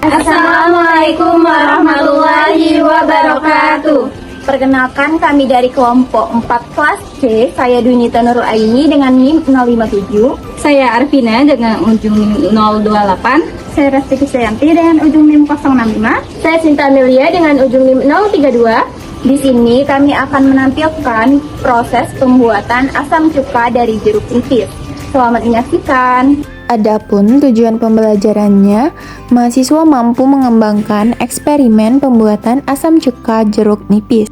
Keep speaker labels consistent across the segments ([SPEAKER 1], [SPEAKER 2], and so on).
[SPEAKER 1] Assalamualaikum warahmatullahi wabarakatuh.
[SPEAKER 2] Perkenalkan, kami dari kelompok 4 kelas C. Saya Dunita Nurul Aini dengan NIM 057.
[SPEAKER 1] Saya Arvina dengan ujung NIM 028.
[SPEAKER 2] Saya Rasti Kusayanti dengan ujung NIM 065.
[SPEAKER 3] Saya Sinta Amelia dengan ujung NIM 032.
[SPEAKER 2] Di sini kami akan menampilkan proses pembuatan asam cuka dari jeruk nipis. Selamat menyaksikan.
[SPEAKER 4] Adapun tujuan pembelajarannya, mahasiswa mampu mengembangkan eksperimen pembuatan asam cuka jeruk nipis.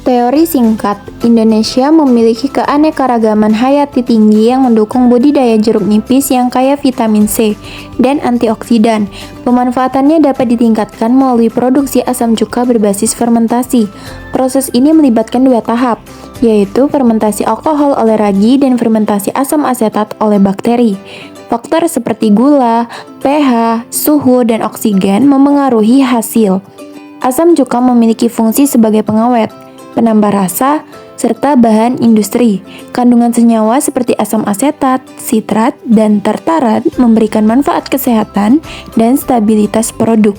[SPEAKER 4] Teori singkat, Indonesia memiliki keanekaragaman hayati tinggi yang mendukung budidaya jeruk nipis yang kaya vitamin C dan antioksidan. Pemanfaatannya dapat ditingkatkan melalui produksi asam cuka berbasis fermentasi. Proses ini melibatkan 2 tahap, yaitu fermentasi alkohol oleh ragi dan fermentasi asam asetat oleh bakteri. Faktor seperti gula, pH, suhu, dan oksigen memengaruhi hasil. Asam cuka memiliki fungsi sebagai pengawet, penambah rasa, serta bahan industri. Kandungan senyawa seperti asam asetat, sitrat, dan tartarat memberikan manfaat kesehatan dan stabilitas produk.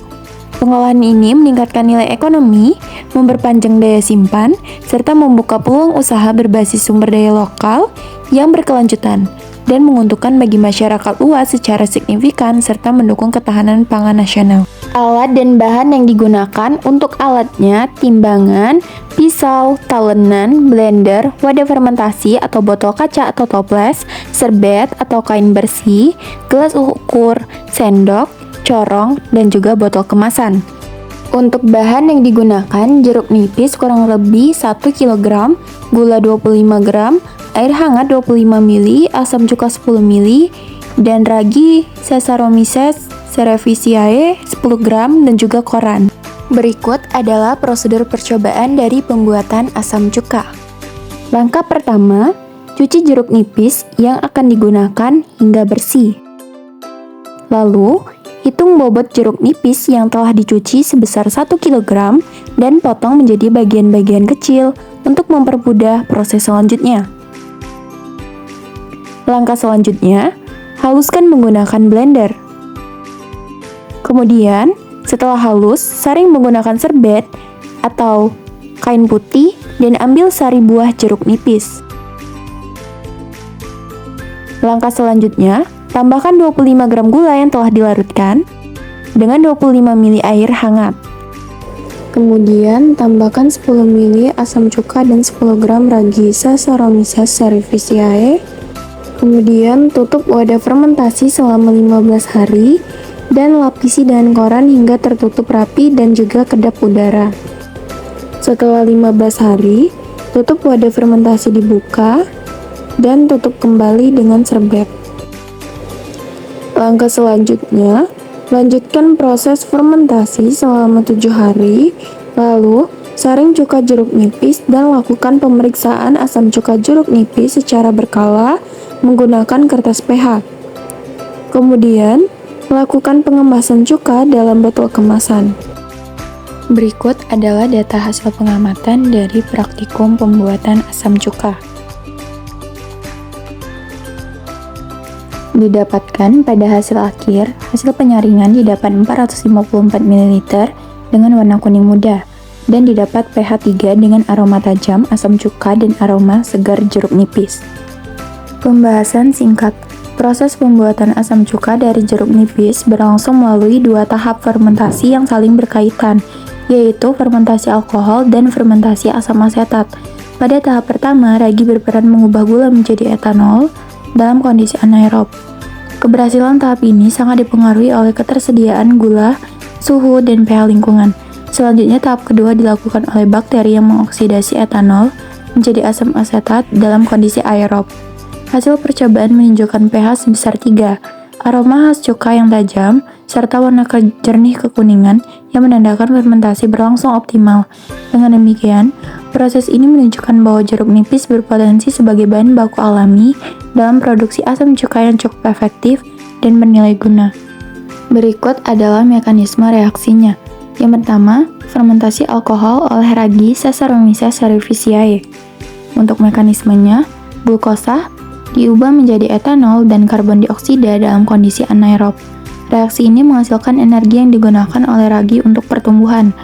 [SPEAKER 4] Pengolahan ini meningkatkan nilai ekonomi, memperpanjang daya simpan, serta membuka peluang usaha berbasis sumber daya lokal yang berkelanjutan dan menguntungkan bagi masyarakat luas secara signifikan serta mendukung ketahanan pangan nasional. Alat dan bahan yang digunakan untuk alatnya timbangan, pisau, talenan, blender, wadah fermentasi atau botol kaca atau toples, serbet atau kain bersih, gelas ukur, sendok, corong, dan juga botol kemasan. Untuk bahan yang digunakan, jeruk nipis kurang lebih 1 kg, gula 25 gram, air hangat 25 ml, asam cuka 10 ml, dan ragi Saccharomyces cerevisiae 10 gram, dan juga koran. Berikut adalah prosedur percobaan dari pembuatan asam cuka. Langkah pertama, cuci jeruk nipis yang akan digunakan hingga bersih. Lalu, hitung bobot jeruk nipis yang telah dicuci sebesar 1 kg dan potong menjadi bagian-bagian kecil untuk mempermudah proses selanjutnya. Langkah selanjutnya, haluskan menggunakan blender. Kemudian, setelah halus, saring menggunakan serbet atau kain putih dan ambil sari buah jeruk nipis. Langkah selanjutnya, tambahkan 25 gram gula yang telah dilarutkan dengan 25 ml air hangat. Kemudian, tambahkan 10 ml asam cuka dan 10 gram ragi Saccharomyces cerevisiae. Kemudian, tutup wadah fermentasi selama 15 hari dan lapisi dengan koran hingga tertutup rapi dan juga kedap udara. Setelah 15 hari, tutup wadah fermentasi dibuka dan tutup kembali dengan serbet. Langkah selanjutnya, lanjutkan proses fermentasi selama 7 hari, lalu saring cuka jeruk nipis dan lakukan pemeriksaan asam cuka jeruk nipis secara berkala menggunakan kertas pH. Kemudian, melakukan pengemasan cuka dalam botol kemasan. Berikut adalah data hasil pengamatan dari praktikum pembuatan asam cuka. Didapatkan pada hasil akhir, hasil penyaringan didapat 454 ml dengan warna kuning muda, dan didapat pH 3 dengan aroma tajam, asam cuka, dan aroma segar jeruk nipis. Pembahasan singkat. Proses pembuatan asam cuka dari jeruk nipis berlangsung melalui 2 tahap fermentasi yang saling berkaitan, yaitu fermentasi alkohol dan fermentasi asam asetat. Pada tahap pertama, ragi berperan mengubah gula menjadi etanol dalam kondisi anaerob. Keberhasilan tahap ini sangat dipengaruhi oleh ketersediaan gula, suhu, dan pH lingkungan. Selanjutnya, tahap kedua dilakukan oleh bakteri yang mengoksidasi etanol menjadi asam asetat dalam kondisi aerob. Hasil percobaan menunjukkan pH sebesar 3, aroma khas cuka yang tajam, serta warna jernih kekuningan yang menandakan fermentasi berlangsung optimal. Dengan demikian, proses ini menunjukkan bahwa jeruk nipis berpotensi sebagai bahan baku alami dalam produksi asam cuka yang cukup efektif dan bernilai guna. Berikut adalah mekanisme reaksinya. Yang pertama, fermentasi alkohol oleh ragi Saccharomyces cerevisiae. Untuk mekanismenya, glukosa diubah menjadi etanol dan karbon dioksida dalam kondisi anaerob. Reaksi ini menghasilkan energi yang digunakan oleh ragi untuk pertumbuhan.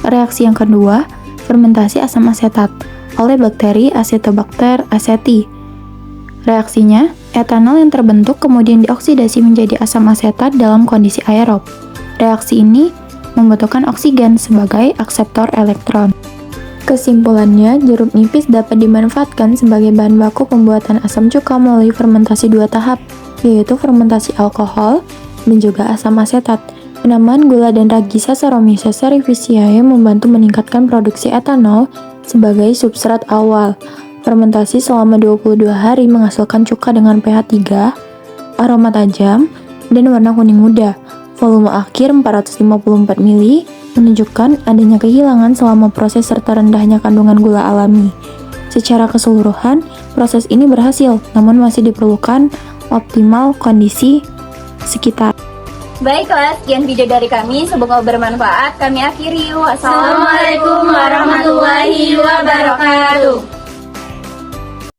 [SPEAKER 4] Reaksi yang kedua, fermentasi asam asetat oleh bakteri Acetobacter aceti. Reaksinya, etanol yang terbentuk kemudian dioksidasi menjadi asam asetat dalam kondisi aerob. Reaksi ini membutuhkan oksigen sebagai akseptor elektron. Kesimpulannya, jeruk nipis dapat dimanfaatkan sebagai bahan baku pembuatan asam cuka melalui fermentasi 2 tahap, yaitu fermentasi alkohol dan juga asam asetat. Penambahan gula dan ragi Saccharomyces cerevisiae membantu meningkatkan produksi etanol sebagai substrat awal. Fermentasi selama 22 hari menghasilkan cuka dengan pH 3, aroma tajam, dan warna kuning muda. Volume akhir 454 ml menunjukkan adanya kehilangan selama proses serta rendahnya kandungan gula alami. Secara keseluruhan, proses ini berhasil, namun masih diperlukan optimal kondisi sekitar.
[SPEAKER 2] Baiklah, sekian video dari kami. Semoga bermanfaat. Kami akhiri. Wassalamualaikum
[SPEAKER 3] Assalamualaikum warahmatullahi